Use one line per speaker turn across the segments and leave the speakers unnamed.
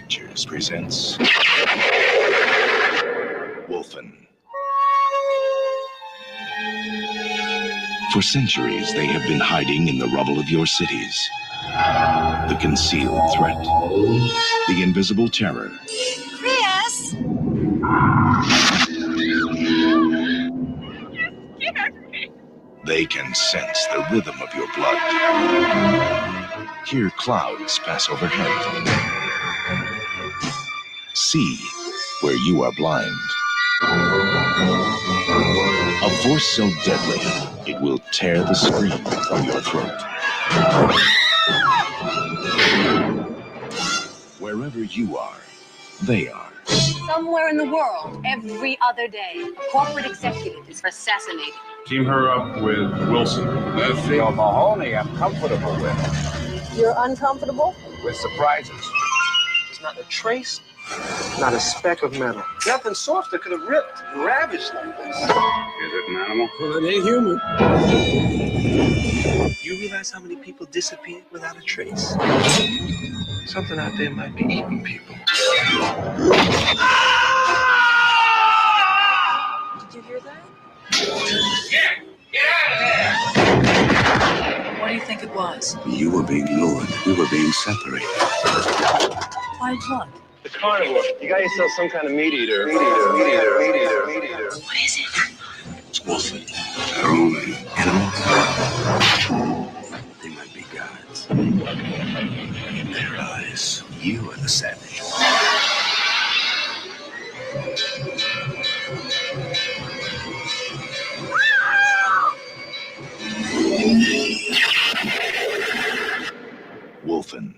Pictures presents Wolfen. For centuries, they have been hiding in the rubble of your cities. The concealed threat. The invisible terror.
Chris!
They can sense the rhythm of your blood. Hear clouds pass overhead. See where you are blind. A force so deadly, it will tear the scream from your throat. Wherever you are, they are.
Somewhere in the world, every other day, a corporate executive is assassinated.
Team her up with Wilson.
Murphy or Mahoney, I'm comfortable with.
You're uncomfortable?
With surprises.
There's not a trace, not a speck of metal. Nothing soft that could have ripped and ravaged like this.
Is it an animal?
Well, it ain't human. You realize how many people disappeared without a trace? Something out there might be eating people.
Did you hear that?
Get out of there!
What do you think it was?
You were being lured. We were being separated.
By what?
The carnivore. You got yourself some kind of meat eater.
What is it?
It's Wolfen. Our own animals. They might be gods. In their eyes, you are the savage. Wolfen.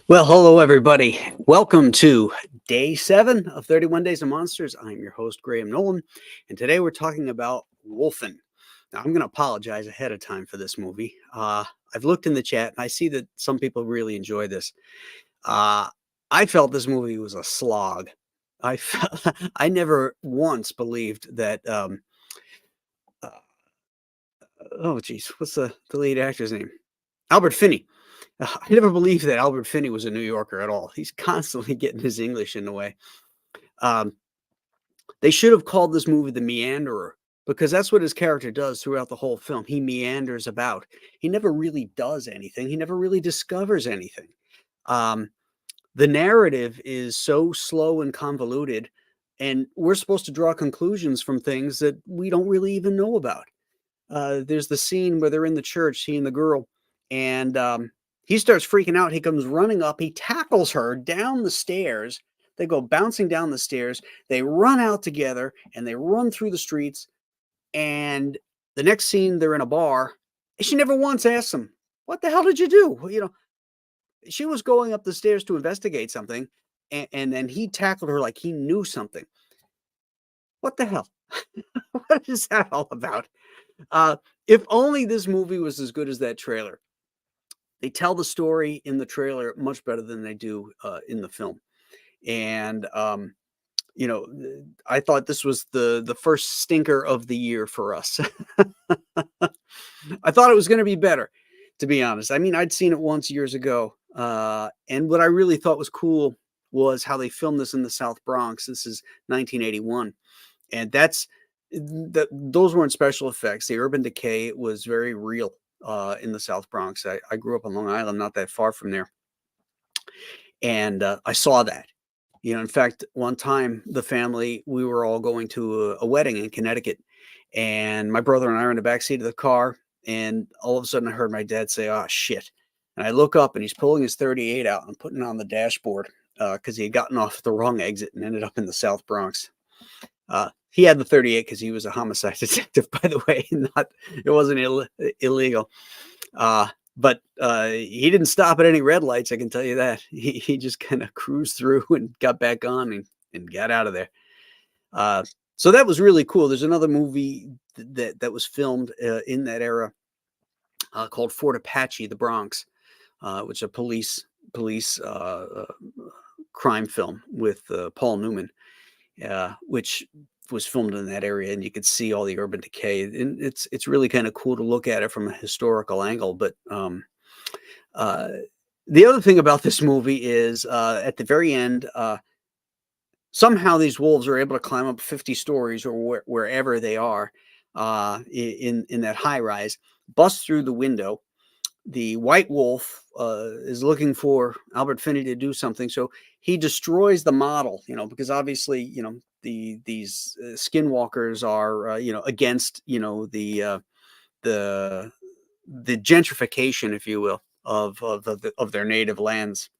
Well, hello, everybody. Welcome to Day 7 of 31 Days of Monsters. I'm your host, Graham Nolan, and today we're talking about Wolfen. Now, I'm going to apologize ahead of time for this movie. I've looked in the chat, and I see that some people really enjoy this. I felt this movie was a slog. I never once believed that... oh, geez, what's the lead actor's name? Albert Finney. I never believed that Albert Finney was a New Yorker at all. He's constantly getting his English in the way. They should have called this movie The Meanderer, because that's what his character does throughout the whole film. He meanders about. He never really does anything. He never really discovers anything. The narrative is so slow and convoluted, and we're supposed to draw conclusions from things that we don't really even know about. There's the scene where they're in the church, he and the girl, and he starts freaking out. He comes running up. He tackles her down the stairs. They go bouncing down the stairs. They run out together, and they run through the streets. And the next scene, they're in a bar. And she never once asks him, what the hell did you do? You know, she was going up the stairs to investigate something, and then he tackled her like he knew something. What the hell? What is that all about? If only this movie was as good as that trailer. They tell the story in the trailer much better than they do in the film. And, you know, I thought this was the first stinker of the year for us. I thought it was going to be better, to be honest. I mean, I'd seen it once years ago. And what I really thought was cool was how they filmed this in the South Bronx. This is 1981. And those weren't special effects. The urban decay was very real. In the South Bronx. I grew up on Long Island, not that far from there. And I saw that. You know, in fact, one time the family, we were all going to a wedding in Connecticut. And my brother and I were in the backseat of the car. And all of a sudden I heard my dad say, oh, shit. And I look up and he's pulling his 38 out and putting it on the dashboard because he had gotten off the wrong exit and ended up in the South Bronx. He had the 38 because he was a homicide detective, by the way. It wasn't illegal. But he didn't stop at any red lights, I can tell you that. He just kind of cruised through and got back on and got out of there. So that was really cool. There's another movie that was filmed in that era called Fort Apache, the Bronx, which is a police crime film with Paul Newman. Which was filmed in that area, and you could see all the urban decay. And it's really kind of cool to look at it from a historical angle. But uh, the other thing about this movie is at the very end, somehow these wolves are able to climb up 50 stories or wherever they are in that high rise, bust through the window. The white wolf is looking for Albert Finney to do something, so he destroys the model. Because obviously, these skinwalkers are against the the gentrification, if you will, of their native lands.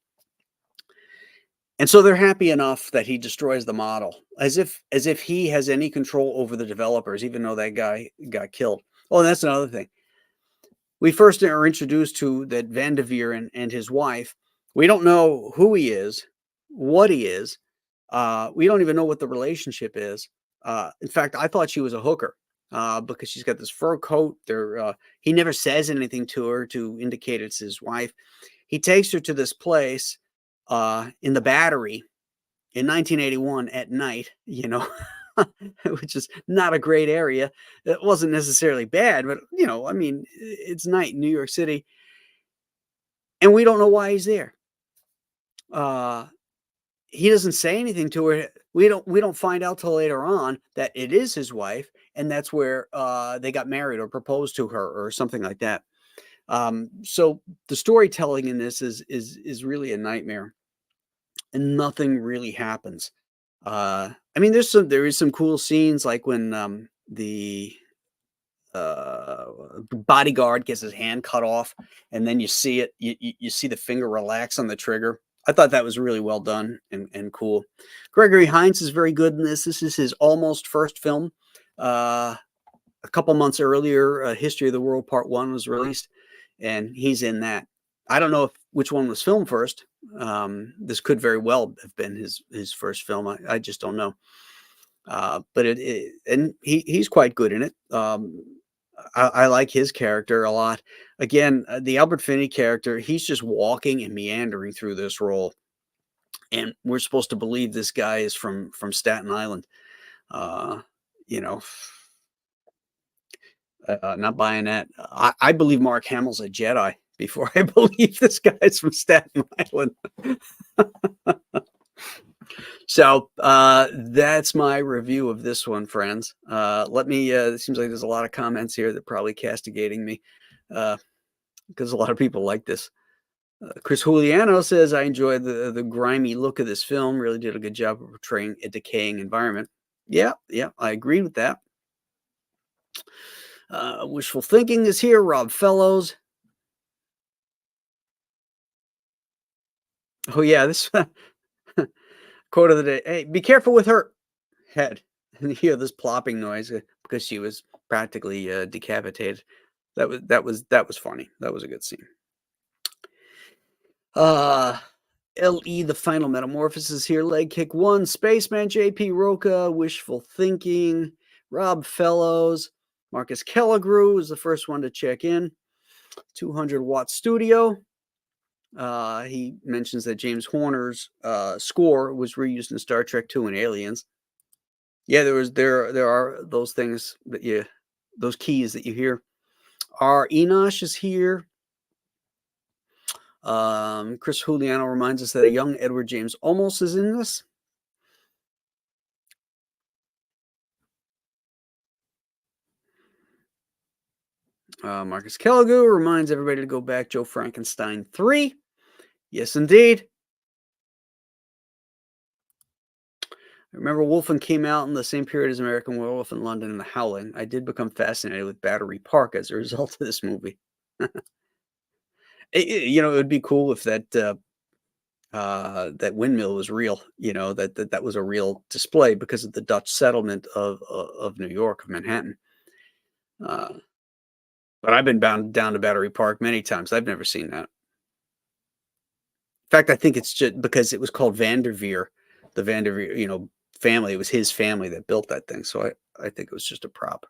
And so they're happy enough that he destroys the model, as if he has any control over the developers, even though that guy got killed. Oh, and that's another thing. We first are introduced to that Vanderveer and his wife. We don't know who he is, what he is. We don't even know what the relationship is. In fact, I thought she was a hooker because she's got this fur coat. He never says anything to her to indicate it's his wife. He takes her to this place in the Battery in 1981 at night, which is not a great area. It wasn't necessarily bad, but I mean, it's night in New York City, and we don't know why he's there. He doesn't say anything to her. We don't find out till later on that it is his wife, and that's where they got married or proposed to her or something like that. So the storytelling in this is really a nightmare, and nothing really happens. I mean, there is some cool scenes, like when the bodyguard gets his hand cut off, and then you see it, you see the finger relax on the trigger. I thought that was really well done and cool. Gregory Hines is very good in this. This is his almost first film. A couple months earlier, History of the World Part 1 was released, and he's in that. I don't know which one was filmed first. This could very well have been his first film. I just don't know. But he's quite good in it. I like his character a lot. Again, the Albert Finney character, he's just walking and meandering through this role, and we're supposed to believe this guy is from Staten Island. Not buying that. I believe Mark Hamill's a Jedi before I believe this guy's from Staten Island. So that's my review of this one, friends. It seems like there's a lot of comments here that are probably castigating me because a lot of people like this. Chris Juliano says, I enjoyed the grimy look of this film. Really did a good job of portraying a decaying environment. Yeah, I agree with that. Wishful Thinking is here. Rob Fellows. Oh, yeah, this quote of the day. Hey, be careful with her head. And you hear this plopping noise because she was practically decapitated. That was funny. That was a good scene. L.E. The Final Metamorphosis here. Leg Kick 1. Spaceman J.P. Roca. Wishful Thinking. Rob Fellows. Marcus Kelligrew is the first one to check in. 200-watt studio. He mentions that James Horner's score was reused in Star Trek II and Aliens. Yeah, there are those things those keys that you hear. R. Enosh is here. Chris Juliano reminds us that a young Edward James Olmos is in this. Marcus Kelligrew reminds everybody to go back Joe Frankenstein 3. Yes, indeed. I remember Wolfen came out in the same period as American Werewolf in London and The Howling. I did become fascinated with Battery Park as a result of this movie. It would be cool if that windmill was real. That was a real display because of the Dutch settlement of New York, of Manhattan. But I've been bound down to Battery Park many times. I've never seen that. In fact, I think it's just because it was called Vanderveer, the Vanderveer, family. It was his family that built that thing. So I think it was just a prop.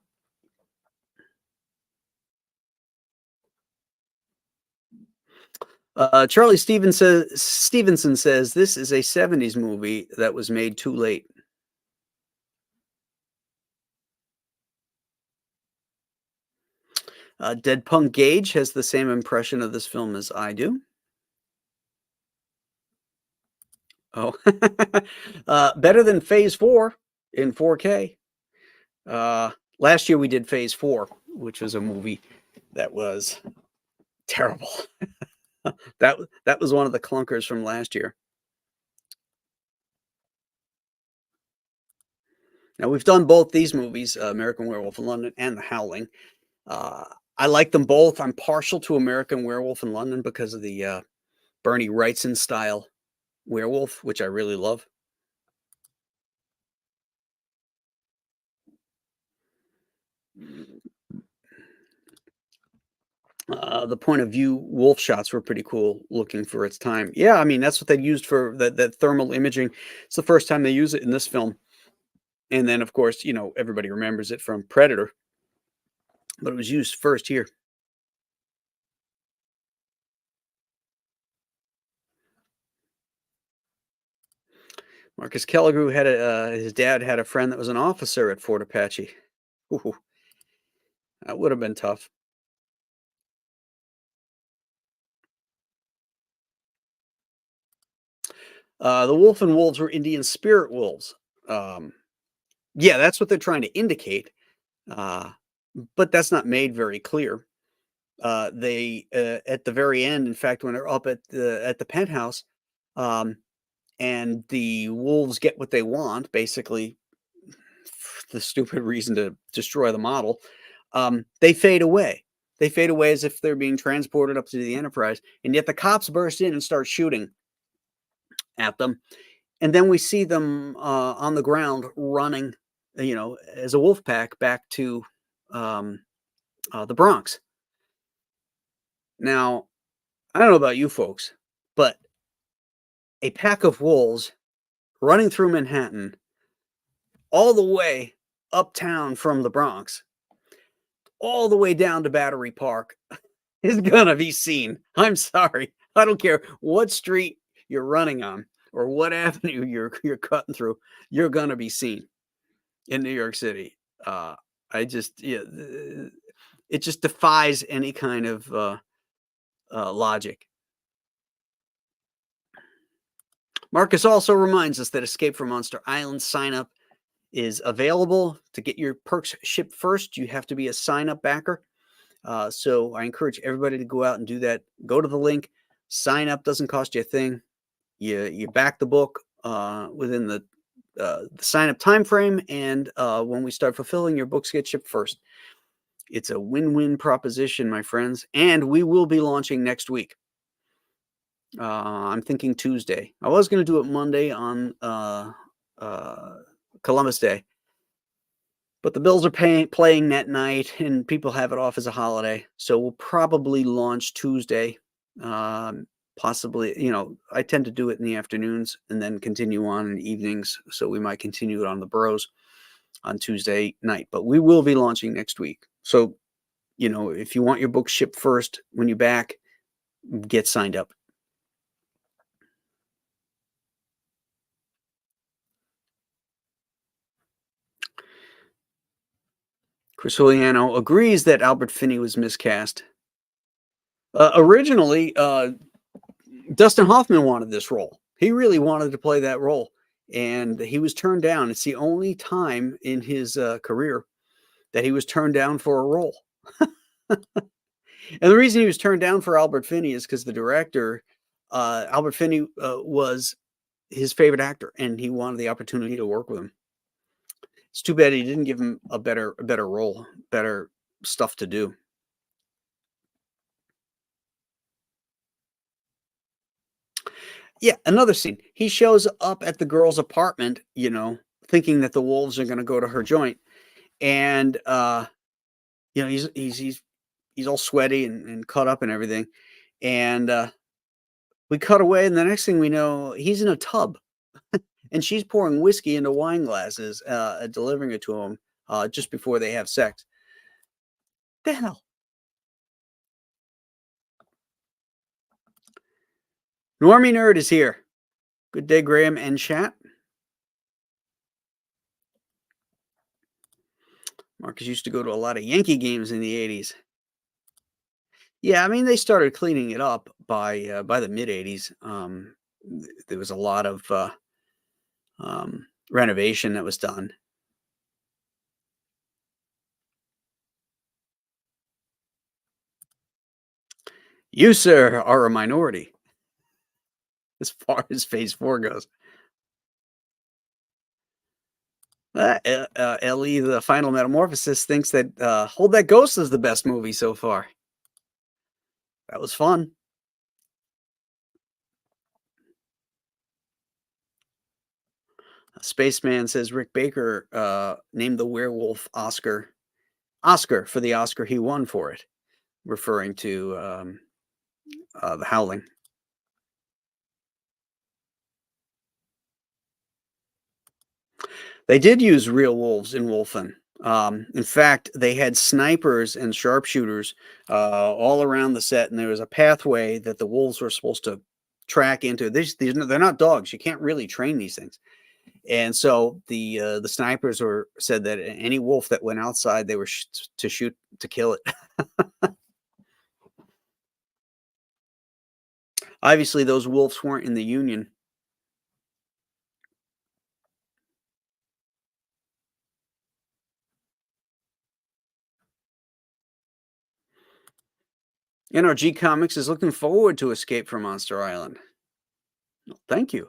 Charlie Stevenson says this is a 70s movie that was made too late. Dead Punk Gage has the same impression of this film as I do. Oh, better than Phase 4 in 4K. Last year we did Phase 4, which was a movie that was terrible. That was one of the clunkers from last year. Now we've done both these movies, American Werewolf in London and The Howling. I like them both. I'm partial to American Werewolf in London because of the Bernie Wrightson style werewolf, which I really love. The point of view wolf shots were pretty cool looking for its time. Yeah, I mean, that's what they used for that thermal imaging. It's the first time they use it in this film. And then, of course, everybody remembers it from Predator, but it was used first here. Marcus Kelligrew had his dad had a friend that was an officer at Fort Apache. Ooh, that would have been tough. The Wolfen wolves were Indian spirit wolves. Yeah, that's what they're trying to indicate, but that's not made very clear. They at the very end, in fact, when they're up at the penthouse, and the wolves get what they want, basically the stupid reason to destroy the model, they fade away. They fade away as if they're being transported up to the Enterprise, and yet the cops burst in and start shooting at them. And then we see them on the ground running, as a wolf pack back to the Bronx. Now, I don't know about you folks, but a pack of wolves running through Manhattan all the way uptown from the Bronx, all the way down to Battery Park is going to be seen. I'm sorry. I don't care what street you're running on or what avenue you're cutting through, you're going to be seen in New York City. It just defies any kind of logic. Marcus also reminds us that Escape from Monster Island sign up is available. To get your perks shipped first, you have to be a sign up backer. So I encourage everybody to go out and do that. Go to the link, sign up, doesn't cost you a thing. You back the book within the sign up time frame, and when we start fulfilling, your books get shipped first. It's a win-win proposition, my friends, and we will be launching next week. I'm thinking Tuesday. I was going to do it Monday on Columbus Day, but the Bills are playing that night, and people have it off as a holiday, so we'll probably launch Tuesday. Possibly, I tend to do it in the afternoons and then continue on in the evenings, so we might continue it on the Burrows on Tuesday night, but we will be launching next week. So, if you want your book shipped first when you're back, get signed up. Chris Juliano agrees that Albert Finney was miscast. Originally, Dustin Hoffman wanted this role. He really wanted to play that role, and he was turned down. It's the only time in his career that he was turned down for a role. And the reason he was turned down for Albert Finney is because the director, Albert Finney, was his favorite actor, and he wanted the opportunity to work with him. It's too bad he didn't give him a better role, better stuff to do. Yeah, another scene. He shows up at the girl's apartment, thinking that the wolves are going to go to her joint, and he's all sweaty and cut up and everything, and we cut away, and the next thing we know, he's in a tub, and she's pouring whiskey into wine glasses, delivering it to him just before they have sex. The hell. Normie Nerd is here. Good day, Graham and chat. Marcus used to go to a lot of Yankee games in the 80s. Yeah, I mean, they started cleaning it up by the mid '80s. There was a lot of renovation that was done. You, sir, are a minority as far as Phase 4 goes. Ellie, the Final Metamorphosis, thinks that Hold That Ghost is the best movie so far. That was fun. Spaceman says Rick Baker named the werewolf Oscar for the Oscar he won for it, referring to The Howling. They did use real wolves in Wolfen. In fact, they had snipers and sharpshooters all around the set, and there was a pathway that the wolves were supposed to track into. They're not dogs. You can't really train these things. And so the snipers said that any wolf that went outside, they were to shoot to kill it. Obviously, those wolves weren't in the Union. NRG Comics is looking forward to Escape from Monster Island. Well, thank you.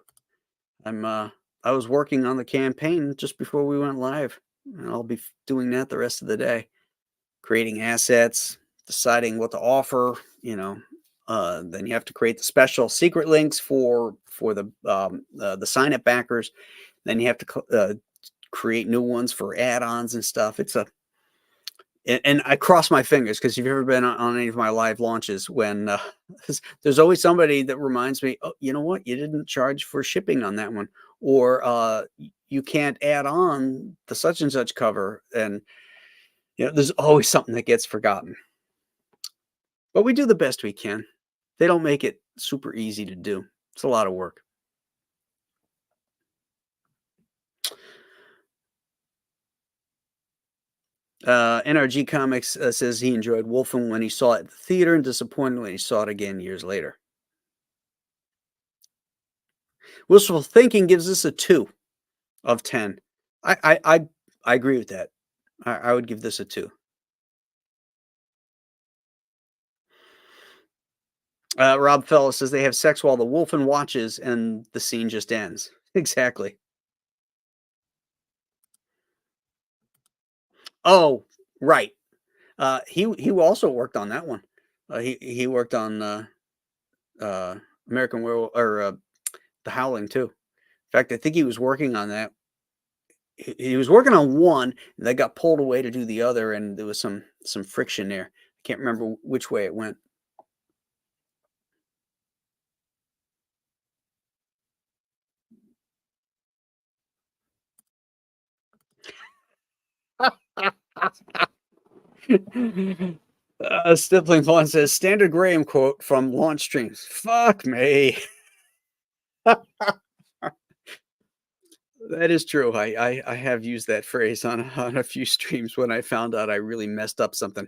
I was working on the campaign just before we went live, and I'll be doing that the rest of the day, creating assets, deciding what to offer. Then you have to create the special secret links for the sign up backers. Then you have to create new ones for add-ons and stuff. And I cross my fingers because if you've ever been on any of my live launches, when there's always somebody that reminds me, oh, you know what? You didn't charge for shipping on that one, or you can't add on the such and such cover, and there's always something that gets forgotten. But we do the best we can. They don't make it super easy to do. It's a lot of work. NRG Comics says he enjoyed Wolfen when he saw it at the theater and disappointed when he saw it again years later. Wishful thinking gives this a 2 of 10. I agree with that. I would give this a 2. Rob Fellow says they have sex while the Wolfen watches and the scene just ends. Exactly. Oh, right. He also worked on that one. He worked on American Werewolf or The Howling too. In fact, I think he was working on that. He was working on one, and they got pulled away to do the other, and there was some friction there. I can't remember which way it went. Stippling Vaughn says standard Graham quote from launch streams. Fuck me. That is true. I have used that phrase on a few streams when I found out I really messed up something.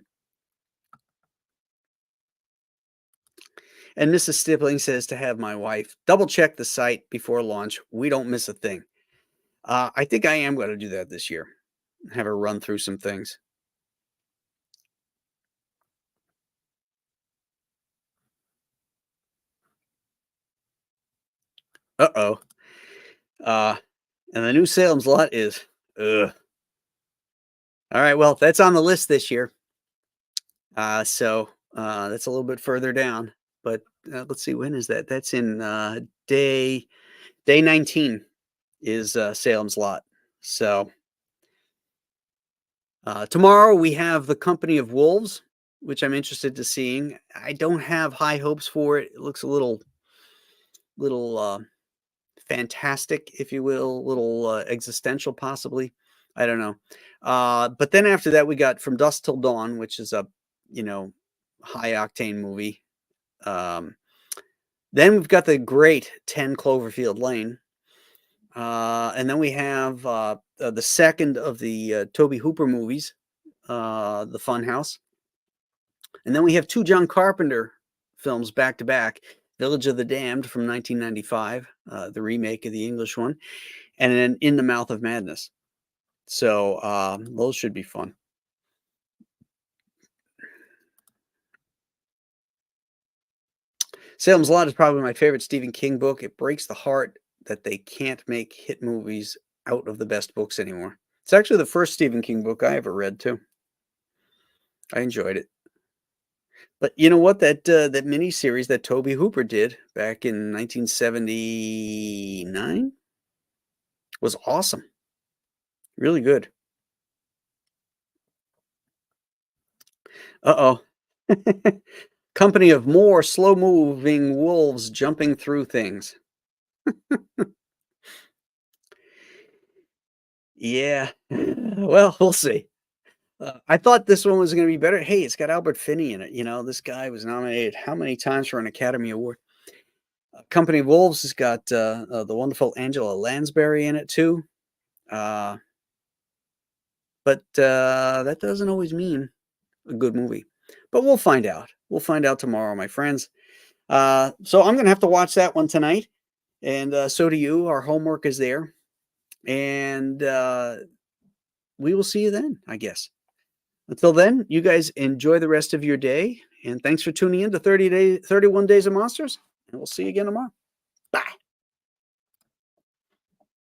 And Mrs. Stippling says to have my wife double check the site before launch. We don't miss a thing. I think I am going to do that this year. Have her run through some things. Uh-oh. And the new Salem's Lot is, ugh. All right, well, that's on the list this year. So that's a little bit further down. But let's see, when is that? That's in day 19 is Salem's Lot. So tomorrow we have The Company of Wolves, which I'm interested to seeing. I don't have high hopes for it. It looks a little fantastic, if you will, a little existential, possibly. I don't know. But then after that, we got From Dusk Till Dawn, which is a high octane movie. Then we've got the great 10 Cloverfield Lane. And then we have the second of the Toby Hooper movies, The Funhouse. And then we have two John Carpenter films back to back. Village of the Damned from 1995, the remake of the English one, and then In the Mouth of Madness. So those should be fun. Salem's Lot is probably my favorite Stephen King book. It breaks the heart that they can't make hit movies out of the best books anymore. It's actually the first Stephen King book I ever read, too. I enjoyed it. But you know what? That miniseries that Toby Hooper did back in 1979 was awesome. Really good. Uh-oh. Company of more slow-moving wolves jumping through things. Yeah. Well, we'll see. I thought this one was going to be better. Hey, it's got Albert Finney in it. You know, this guy was nominated how many times for an Academy Award? Company of Wolves has got the wonderful Angela Lansbury in it too. But that doesn't always mean a good movie. But we'll find out. We'll find out tomorrow, my friends. So I'm going to have to watch that one tonight. And so do you. Our homework is there. And we will see you then, I guess. Until then, you guys enjoy the rest of your day. And thanks for tuning in to 31 Days of Monsters. And we'll see you again tomorrow. Bye.